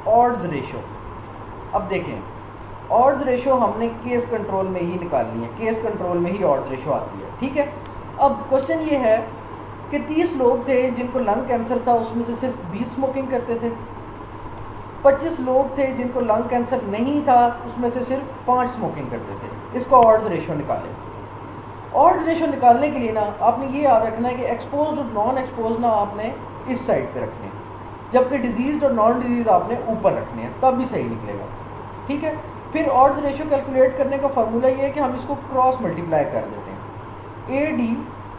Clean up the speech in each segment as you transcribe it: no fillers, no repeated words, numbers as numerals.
Odds ratio. अब देखें odds ratio हमने केस कंट्रोल में ही निकालनी है, केस कंट्रोल में ही ऑड्स रेशो आती है, ठीक है। अब क्वेश्चन ये है कि 30 लोग थे जिनको लंग कैंसर था, उसमें से सिर्फ 20 स्मोकिंग करते थे। 25 लोग थे जिनको लंग कैंसर नहीं था, उसमें से सिर्फ 5 स्मोकिंग करते थे। इसका ऑड्स रेशो निकालें। ऑड्स रेशो निकालने के लिए ना आपने ये याद रखना है कि एक्सपोज्ड और नॉन एक्सपोज ना आपने इस साइड पे रखने हैं, जबकि डिजीज और नॉन डिजीज आपने ऊपर रखने हैं, तब भी सही निकलेगा, ठीक है। फिर ऑड्स रेशो कैलकुलेट करने का फार्मूला ये है कि हम इसको क्रॉस मल्टीप्लाई कर देते हैं, A D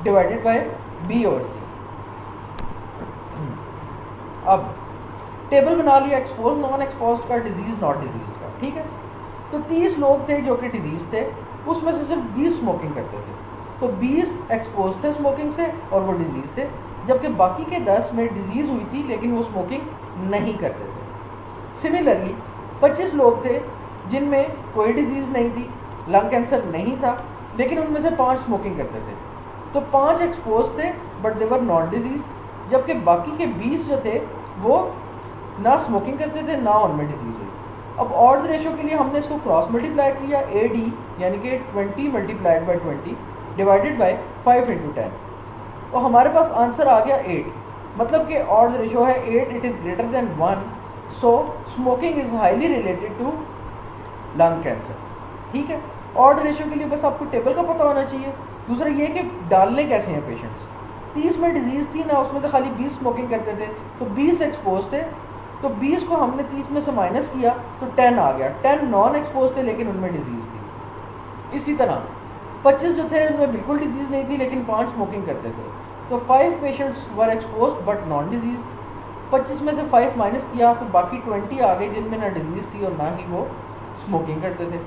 divided by B और सी। अब टेबल बना लिया एक्सपोज नॉन एक्सपोज का, डिजीज नॉट डिजीज का, ठीक है। तो 30 लोग थे जो कि डिजीज थे, उसमें से सिर्फ 20 स्मोकिंग करते थे, तो 20 एक्सपोज थे स्मोकिंग से और वो डिजीज थे, जबकि बाकी के 10 में डिजीज़ हुई थी लेकिन वो स्मोकिंग नहीं करते थे। सिमिलरली 25 लोग थे जिनमें कोई डिजीज़ नहीं थी, लंग कैंसर नहीं था, लेकिन उनमें से 5 स्मोकिंग करते थे, तो 5 एक्सपोज थे but they were not disease, जबकि बाकी के 20 जो थे वो ना स्मोकिंग करते थे ना उनमें डिजीज़ हुई। अब ऑड्स रेशो के लिए हमने इसको क्रॉस मल्टीप्लाई किया, ए डी यानी कि 20 multiplied by 20 divided by 5 into 10, तो हमारे पास आंसर आ गया 8। मतलब कि ऑड्स रेशो है 8, it is greater than 1, so smoking is highly related to lung cancer, ठीक है। ऑड्स रेशो के लिए बस आपको टेबल का पता होना चाहिए। दूसरा ये कि डालने कैसे हैं पेशेंट्स। 30 में डिजीज़ थी ना, उसमें तो खाली 20 स्मोकिंग करते थे, तो 20 एक्सपोज थे, तो 20 को हमने 30 में से माइनस किया तो 10 आ गया। 10 नॉन एक्सपोज थे लेकिन उनमें डिजीज़ थी। इसी तरह 25 जो थे उनमें बिल्कुल डिजीज़ नहीं थी लेकिन 5 स्मोकिंग करते थे, तो 5 patients were expose but non disease. 25 में से 5 माइनस किया तो बाकी 20 आ गए जिनमें ना डिजीज़ थी और ना ही वो स्मोकिंग करते थे।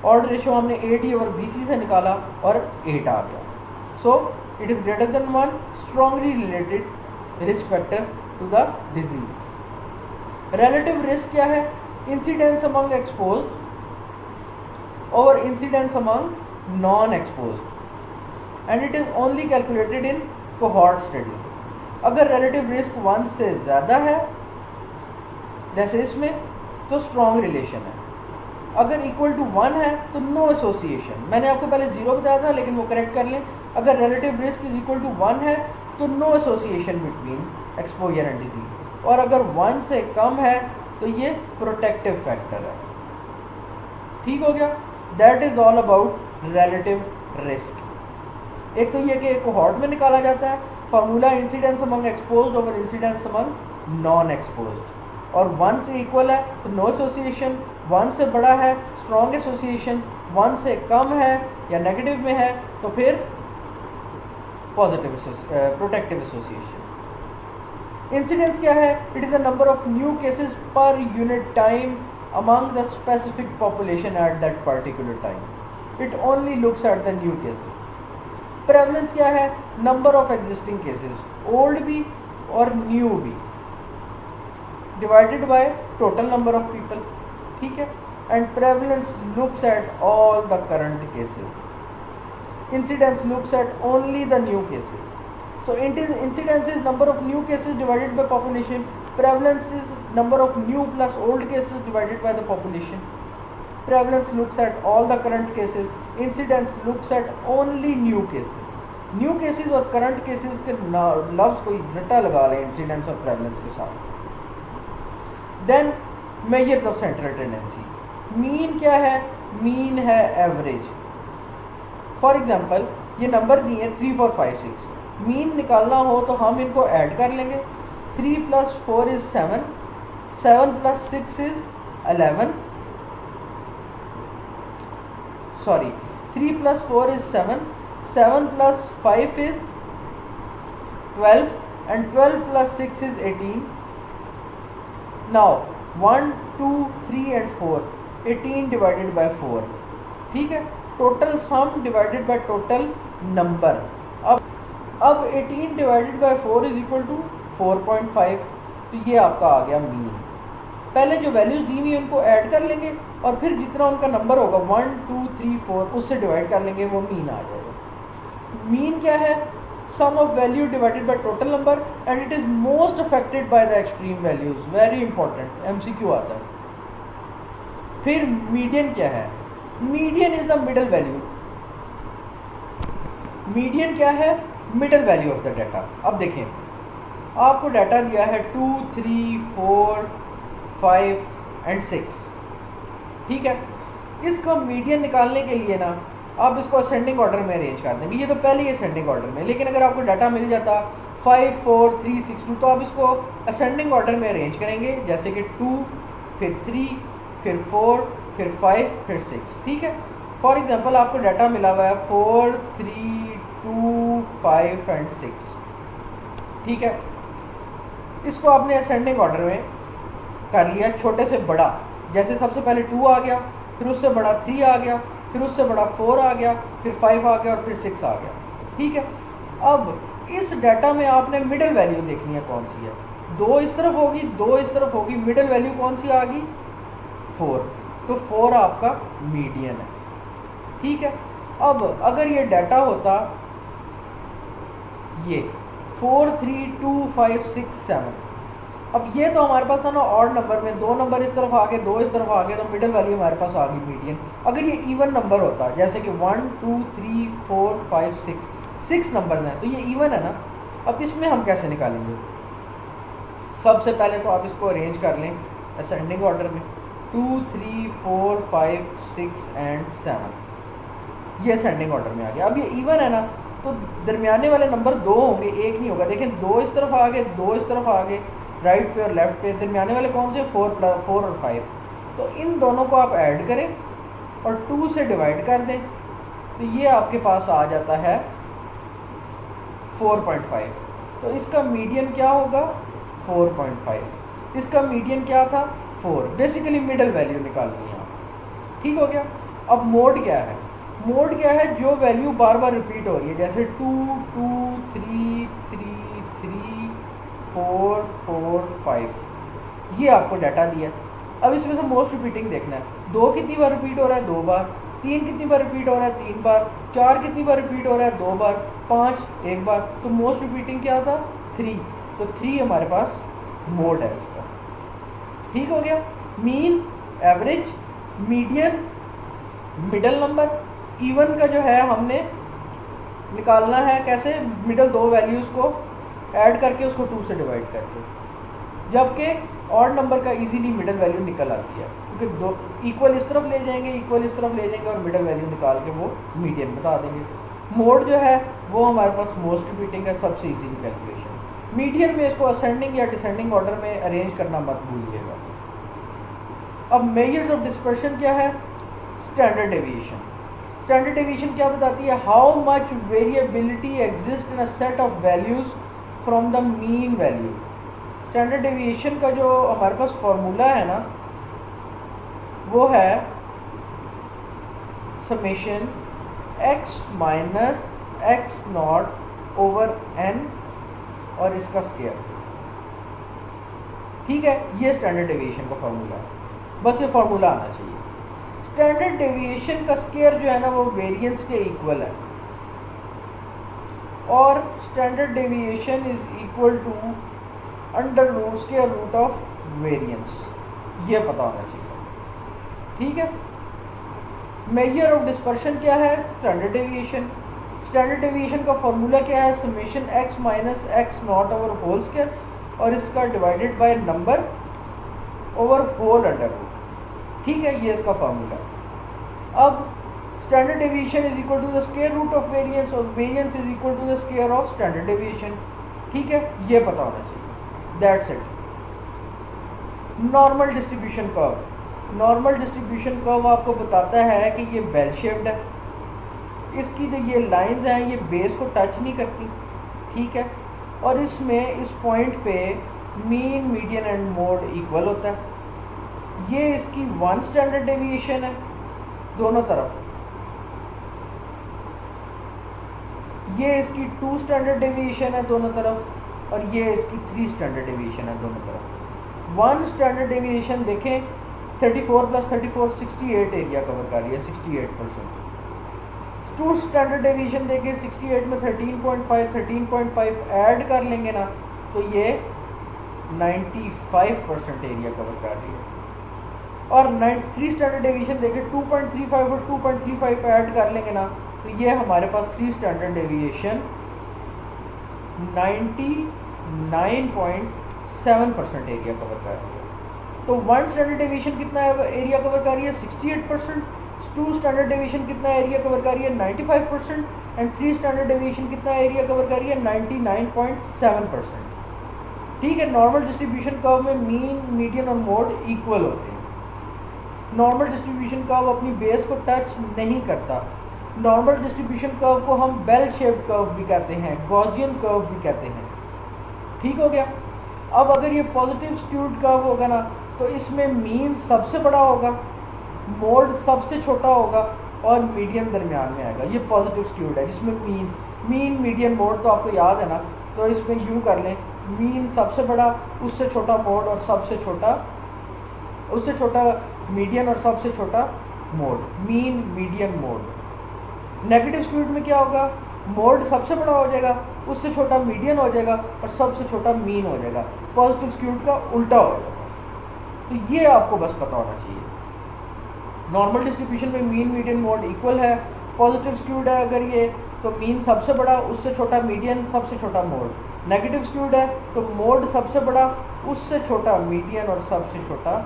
ऑड रेशो हमने AD और BC से निकाला और 8 आ गया। So it is greater than 1, strongly related risk factor to the disease. Relative risk क्या है? इंसिडेंस अमंग एक्सपोज्ड और incidence among non exposed and it is only calculated in cohort studies. अगर रिलेटिव रिस्क 1 से ज़्यादा है जैसे इसमें तो स्ट्रॉन्ग रिलेशन है, अगर इक्वल टू 1 है तो नो एसोसिएशन। मैंने आपको पहले 0 बताया था लेकिन वो करेक्ट कर लें। अगर relative risk is equal to 1 है तो no association between exposure and disease, और अगर 1 से कम है तो ये प्रोटेक्टिव फैक्टर है। ठीक हो गया? That is all about relative risk. एक तो ये कि कोहॉर्ट में निकाला जाता है formula incidence among exposed over incidence among non exposed, और 1 से इक्वल है तो नो एसोसिएशन, 1 से बड़ा है स्ट्रॉन्ग एसोसिएशन, 1 से कम है या नेगेटिव में है तो फिर पॉजिटिव प्रोटेक्टिव एसोसिएशन। इंसिडेंस क्या है? It is the number of new cases per unit time among the specific population at that particular time. It only looks at the new cases. Prevalence क्या है? Number of existing cases, old भी और new भी, divided by total number of people. ठीक है? And prevalence looks at all the current cases, incidence looks at only the new cases. So incidence is number of new cases divided by population, prevalence is number of new plus old cases divided by the population. Prevalence looks at all the current cases, incidence looks at only new cases. New cases और current cases के लफ्ज़ कोई रट्टा लगा लें incidence और prevalence के साथ। Then measure the central tendency. Mean क्या है? Mean है average। फॉर एग्जाम्पल ये नंबर दिए 3, 4, 5, 6, मीन निकालना हो तो हम इनको ऐड कर लेंगे। 3 + 4 is 7, 7 + 6 is 11, sorry 3 + 4 is 7, 7 + 5 is 12 and 12 + 6 is 18। Now 1, 2, 3 and 4, 18 divided by 4। ठीक है? Total sum divided by total number. अब 18 divided by 4 is equal to 4.5, तो ये आपका आ गया मीन। पहले जो वैल्यूज दी हुई उनको ऐड कर लेंगे और फिर जितना उनका नंबर होगा 1, 2, 3, 4 उससे डिवाइड कर लेंगे, वो मीन आ जाएगा। मीन क्या है? sum of value divided by total number and it is most affected by the extreme values. Very important, MCQ आता है. फिर मीडियन क्या है? Median is the middle value. Median क्या है? Middle value of the data. अब देखें, आपको डाटा दिया है 2, 3, 4, 5 एंड 6. ठीक है, इसका मीडियन निकालने के लिए ना आप इसको असेंडिंग ऑर्डर में अरेंज कर देंगे. ये तो पहले ही असेंडिंग ऑर्डर में, लेकिन अगर आपको डाटा मिल जाता 5, 4, 3, 6, 2 तो आप इसको असेंडिंग ऑर्डर में अरेंज करेंगे, जैसे कि 2, फिर 3, फिर 4, फिर 5, फिर 6. ठीक है. फॉर एग्जांपल आपको डाटा मिला हुआ है 4, 3, 2, 5 एंड 6. ठीक है, इसको आपने असेंडिंग ऑर्डर में कर लिया, छोटे से बड़ा. जैसे सबसे पहले 2 आ गया, फिर उससे बड़ा 3 आ गया, फिर उससे बड़ा 4 आ गया, फिर 5 आ गया और फिर 6 आ गया. ठीक है. अब इस डाटा में आपने मिडल वैल्यू देखनी है कौन सी है. 2 इस तरफ होगी, 2 इस तरफ होगी, मिडल वैल्यू कौन सी आ गई? 4. तो 4 आपका मीडियन है. ठीक है. अब अगर ये डाटा होता ये 4, 3, 2, 5, 6, 7, अब ये तो हमारे पास था ना ऑड नंबर में, 2 नंबर इस तरफ आ गए, 2 इस तरफ आ गए, तो मिडल वैल्यू हमारे पास आ गई मीडियन. अगर ये इवन नंबर होता, जैसे कि 1, 2, 3, 4, 5, 6 नंबर हैं, तो ये इवन है ना. अब इसमें हम कैसे निकालेंगे? सबसे पहले तो आप इसको अरेंज कर लें असेंडिंग ऑर्डर में. 2, 3, 4, 5, 6 एंड 7, ये असेंडिंग ऑर्डर में आ गया. अब ये इवन है ना, तो दरमियाने वाले नंबर 2 होंगे, एक नहीं होगा. देखें, 2 इस तरफ आ गए, 2 इस तरफ आ गए, राइट पे और लेफ्ट पे. दरमियाने वाले कौन से? 4 और 5. तो इन दोनों को आप ऐड करें और 2 से डिवाइड कर दें, तो ये आपके पास आ जाता है 4.5. तो इसका मीडियन क्या होगा? 4.5. इसका मीडियन क्या था? 4. बेसिकली मिडल वैल्यू निकालनी है. ठीक हो गया. अब मोड क्या है? मोड क्या है? जो वैल्यू बार बार रिपीट हो रही है, जैसे 2, 2, 3, 3, 3, 4, 4, 5. ये आपको डाटा दिया. अब इसमें से मोस्ट रिपीटिंग देखना है. 2 कितनी बार रिपीट हो रहा है? 2 बार. 3 कितनी बार रिपीट हो रहा है? 3 बार. 4 कितनी बार रिपीट हो रहा है? 2 बार. 5 1 बार. तो मोस्ट रिपीटिंग क्या था? 3. तो 3 हमारे पास मोड है इसका. ठीक हो गया. Mean, average, median, middle number. Even का जो है हमने निकालना है कैसे? मिडल 2 वैल्यूज़ को ऐड करके उसको 2 से डिवाइड करके, जबकि ऑड नंबर का इजीली मिडल वैल्यू निकल आती है, क्योंकि 2 इक्वल इस तरफ ले जाएंगे, इक्वल इस तरफ ले जाएंगे और मिडल वैल्यू निकाल के वो मीडियन बता देंगे. मोड जो है वो हमारे पास मोस्ट रिपीटिंग है, सबसे इजीली कैलकुलेशन. मीडियन में इसको असेंडिंग या डिसेंडिंग ऑर्डर में अरेंज करना मत भूलिएगा. अब मेजर्स ऑफ डिस्पर्शन क्या है? Standard deviation. स्टैंडर्ड डेविएशन क्या बताती है? How much variability exist in a set of values from the mean value. Standard deviation का जो हमारे पास फॉर्मूला है ना, वो है summation x minus x not over n और इसका स्क्वायर. ठीक है, ये स्टैंडर्ड डेविएशन का फॉर्मूला है. बस ये फॉर्मूला आना चाहिए. स्टैंडर्ड डेविएशन का स्क्वायर जो है ना, वो वेरिएंस के इक्वल है, और standard deviation is equal to under root square root of variance. ये पता होना चाहिए. ठीक है. मेजर ऑफ डिस्पर्शन क्या है? Standard deviation. स्टैंडर्ड डेविएशन का फॉर्मूला क्या है? Summation x minus x not over whole square और इसका divided by number over whole under root. ठीक है, ये इसका फार्मूला. अब standard deviation is equal to the square root of variance और variance is equal to the square of standard deviation. ठीक है, ये पता होना चाहिए. That's it. Normal distribution curve. Normal distribution curve आपको बताता है कि ये बेल शेप्ड है. इसकी जो ये लाइंस हैं ये बेस को टच नहीं करती. ठीक है, और इसमें इस पॉइंट पे mean, median and mode equal होता है. ये इसकी 1 स्टैंडर्ड डेविएशन है दोनों तरफ. ये इसकी 2 स्टैंडर्ड डेविएशन है दोनों तरफ, और ये इसकी 3 स्टैंडर्ड डेविएशन है दोनों तरफ. 1 स्टैंडर्ड डेविएशन देखें 34 + 34 68 एरिया कवर कर रही है, 68%. टू स्टैंडर्ड डेविएशन देके 68 में 13.5 ऐड कर लेंगे ना तो ये 95% एरिया कवर कर रही है। और 3 स्टैंडर्ड डेविएशन देके 2.35 और 2.35 ऐड कर लेंगे ना तो ये हमारे पास 3 स्टैंडर्ड डेविएशन 99.7% एरिया कवर कर रही है। तो 1 स्टैंडर्ड डेविएशन कितना एरिया कवर कर रही है 68%, 2 स्टैंडर्ड डेविएशन कितना एरिया कवर कर रही है 95% एंड 3 स्टैंडर्ड डेविएशन कितना एरिया कवर कर रही है 99.7%। ठीक है, नॉर्मल डिस्ट्रीब्यूशन कर्व में मीन, मीडियन और मोड इक्वल होते हैं। नॉर्मल डिस्ट्रीब्यूशन कर्व अपनी बेस को टच नहीं करता। नॉर्मल डिस्ट्रीब्यूशन कर्व को हम बेल शेप्ड कर्व भी कहते हैं, गॉसियन कर्व भी कहते हैं। ठीक हो गया। अब अगर ये पॉजिटिव स्क्यूड कर्व होगा ना तो इसमें मीन सबसे बड़ा होगा, मोड सबसे छोटा होगा और मीडियन दरमियान में आएगा। ये पॉजिटिव स्क्यूड है जिसमें मीन मीडियन मोड तो आपको याद है ना, तो इसमें यूँ कर लें, मीन सबसे बड़ा, उससे छोटा मोड और सबसे छोटा, उससे छोटा मीडियन और सबसे छोटा mode, mean median mode. Negative skewed में क्या होगा, मोड सबसे बड़ा हो जाएगा, उससे छोटा मीडियन हो जाएगा और सबसे छोटा मीन हो जाएगा। पॉजिटिव स्क्यूड का उल्टा हो जाएगा। तो ये आपको बस पता होना चाहिए। नॉर्मल डिस्ट्रीब्यूशन में मीन मीडियन मोड इक्वल है। पॉजिटिव स्क्यूड है अगर ये तो मीन सबसे बड़ा, उससे छोटा मीडियन, सबसे छोटा मोड। नेगेटिव स्क्यूड है तो मोड सबसे बड़ा, उससे छोटा मीडियन और सबसे छोटा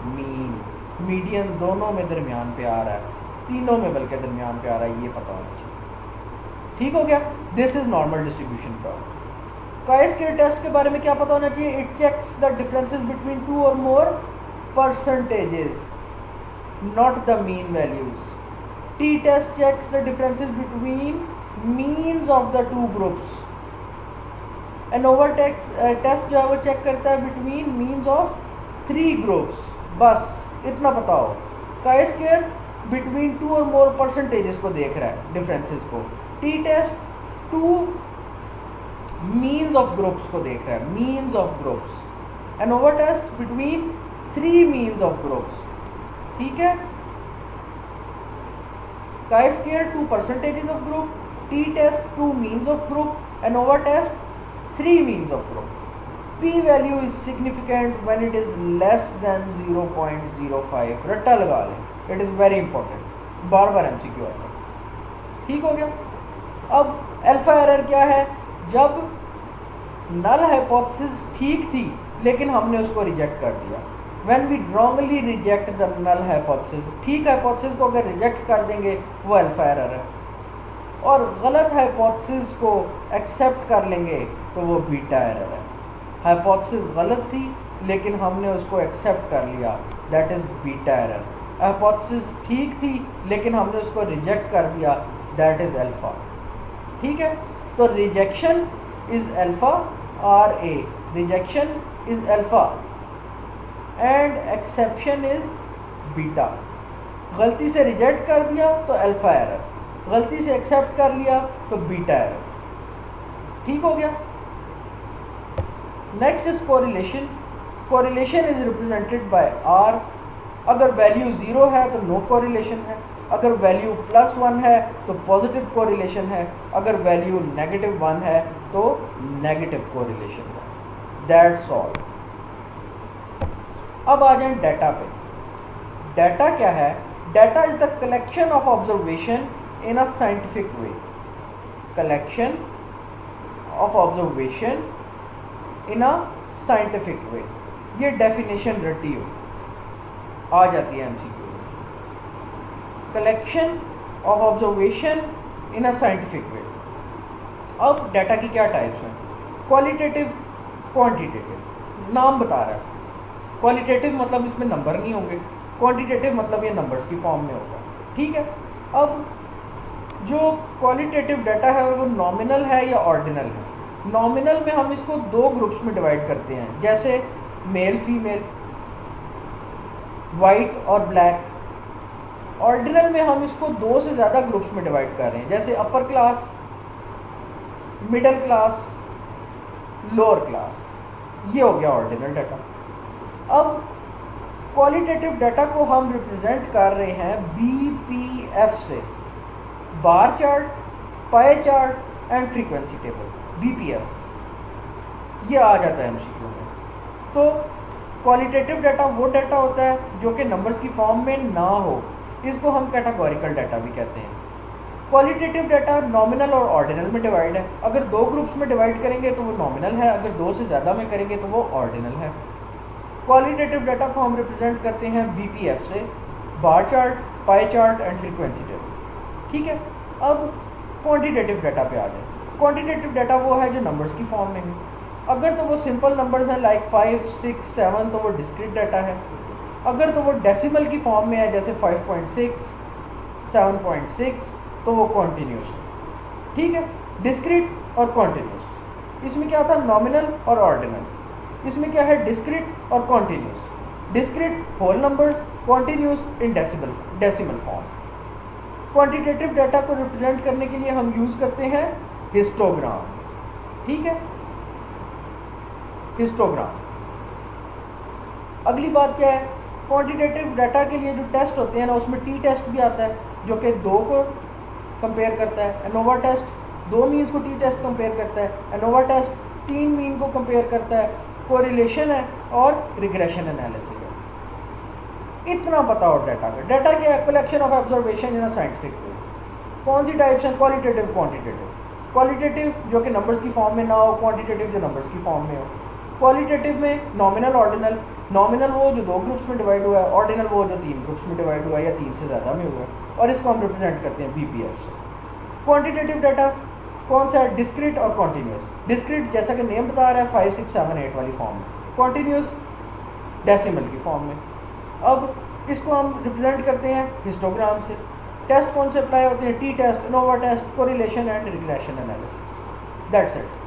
मीन। मीडियन दोनों में दरमियान पे आ रहा है, तीनों में बल्कि दरमियान पे आ रहा है, ये पता होना चाहिए। ठीक हो गया। This is normal distribution curve. Chi square test के बारे में क्या पता होना चाहिए, it checks the differences between 2 और more percentages, not the mean values. T-test checks the differences between means of the two groups. ANOVA test जो है वो चेक करता है between means of 3 groups. बस इतना पता हो। Chi-square between 2 और more percentages को देख रहा है, differences को। T-test 2 means of groups को देख रहा है, means of groups. ANOVA test between 3 means of groups. ठीक है। Chi-square 2 percentages of group, T-test 2 means of group, ANOVA test 3 means of group. P-value is significant when it is less than 0.05. रट्टा लगा लें, it is very important. Bar bar MCQ आता है। ठीक हो गया। अब अल्फा एरर क्या है, जब नल हाइपोथेसिस ठीक थी लेकिन हमने उसको रिजेक्ट कर दिया। When we wrongly reject the null hypothesis, ठीक हाइपोथेसिस को अगर रिजेक्ट कर देंगे वो अल्फा एरर है, और गलत हाइपोथेसिस को एक्सेप्ट कर लेंगे तो वो बीटा एरर है। हाइपोथेसिस गलत थी लेकिन हमने उसको एक्सेप्ट कर लिया, that is beta error. Hypothesis ठीक थी लेकिन हमने उसको रिजेक्ट कर दिया, दैट इज़ अल्फा। ठीक है। तो rejection is alpha, RA, rejection is alpha and exception is beta. गलती से रिजेक्ट कर दिया तो अल्फा एरर, गलती से एक्सेप्ट कर लिया तो बीटा एरर। ठीक हो गया। Next is correlation. Correlation is represented by R। अगर वैल्यू 0 है तो नो कोरिलेशन है, अगर वैल्यू +1 है तो पॉजिटिव कोरिलेशन है, अगर वैल्यू -1 है तो नेगेटिव कोरिलेशन है। That's all. अब आ जाएं डाटा पे। डाटा क्या है, data is the collection of observation in a scientific way. Collection of observation in a scientific way, ये डेफिनेशन रटी हो आ जाती है MCQ में। Collection of observation in a scientific way. अब डाटा की क्या टाइप्स हैं, क्वालिटेटिव, क्वांटिटेटिव। नाम बता रहा है, क्वालिटेटिव मतलब इसमें नंबर नहीं होंगे, क्वांटिटेटिव मतलब ये नंबर्स की फॉर्म में होगा। ठीक है। अब जो क्वालिटेटिव डाटा है वो नॉमिनल है या ऑर्डिनल है। नॉमिनल में हम इसको 2 ग्रुप्स में डिवाइड करते हैं, जैसे मेल फीमेल, वाइट और ब्लैक। ऑर्डिनल में हम इसको 2 से ज़्यादा ग्रुप्स में डिवाइड कर रहे हैं, जैसे upper class, middle class, lower class. ये हो गया ऑर्डिनल डाटा। अब क्वालिटेटिव डाटा को हम रिप्रेजेंट कर रहे हैं BPF से। बार चार्ट, पाए chart and frequency table, BPF, ये आ जाता है MCQ में। तो क्वालिटेटिव डाटा वो डाटा होता है जो कि नंबर्स की फॉर्म में ना हो, इसको हम कैटेगोरिकल डाटा भी कहते हैं। क्वालिटेटिव डाटा नॉमिनल और ऑर्डिनल में डिवाइड है। अगर दो ग्रुप्स में डिवाइड करेंगे तो वो नॉमिनल है, अगर दो से ज़्यादा में करेंगे तो वो ऑर्डिनल है। क्वालिटेटिव डाटा को हम रिप्रेजेंट करते हैं BPF से, bar chart, pie chart and frequency table. ठीक है, अब क्वांटिटेटिव डाटा पे आ जाए। क्वांटिटेटिव डाटा वो है जो नंबर्स की फॉर्म में है। अगर तो वो सिंपल नंबर्स हैं लाइक 5, 6, 7 तो वो डिस्क्रीट डाटा है। अगर तो वो डेसिमल की फॉर्म में है जैसे 5.6, 7.6 तो वो कॉन्टीन्यूस है। ठीक है, डिस्क्रीट और कॉन्टीन्यूस। इसमें क्या था, नॉमिनल और ऑर्डिनल। इसमें क्या है, डिस्क्रीट और continuous. Discrete whole numbers, continuous in decimal form. Quantitative data को रिप्रेजेंट करने के लिए हम यूज़ करते हैं हिस्टोग्राम। ठीक है, हिस्टोग्राम। अगली बात क्या है, क्वांटिटेटिव डाटा के लिए जो टेस्ट होते हैं ना, उसमें टी टेस्ट भी आता है जो कि 2 को कंपेयर करता है। एनोवा टेस्ट 2 मीन्स को टी टेस्ट कंपेयर करता है। एनोवा टेस्ट 3 मीन को कंपेयर करता है। कोरिलेशन है और रिग्रेशन एनालिसिस है। इतना पता हो डाटा का। डाटा क्या है, collection of observation in a scientific way. कौन सी टाइप्स हैं, क्वालिटेटिव, क्वांटिटेटिव। क्वालिटेटिव जो कि नंबर्स की फॉर्म में ना हो, क्वांटिटेटिव जो नंबर्स की फॉर्म में हो। क्वालिटेटिव में नॉमिनल, ऑर्डिनल। नॉमिनल वो जो 2 ग्रुप्स में डिवाइड हुआ है, ऑर्डिनल वो जो 3 ग्रुप्स में डिवाइड हुआ है या 3 से ज़्यादा में हुआ है, और इसको हम रिप्रेजेंट करते हैं BPF से। क्वांटिटेटिव डाटा कौन सा है, डिस्क्रीट और कॉन्टीन्यूस। डिस्क्रीट जैसा कि नेम बता रहा है 5, 6, 7, 8 वाली फॉर्म में, कॉन्टीन्यूस डेसिमल की फॉर्म में। अब इसको हम रिप्रेजेंट करते हैं हिस्टोग्राम से। टेस्ट कौन से अप्लाई होते हैं, T test, ANOVA test, correlation and regression analysis. That's it.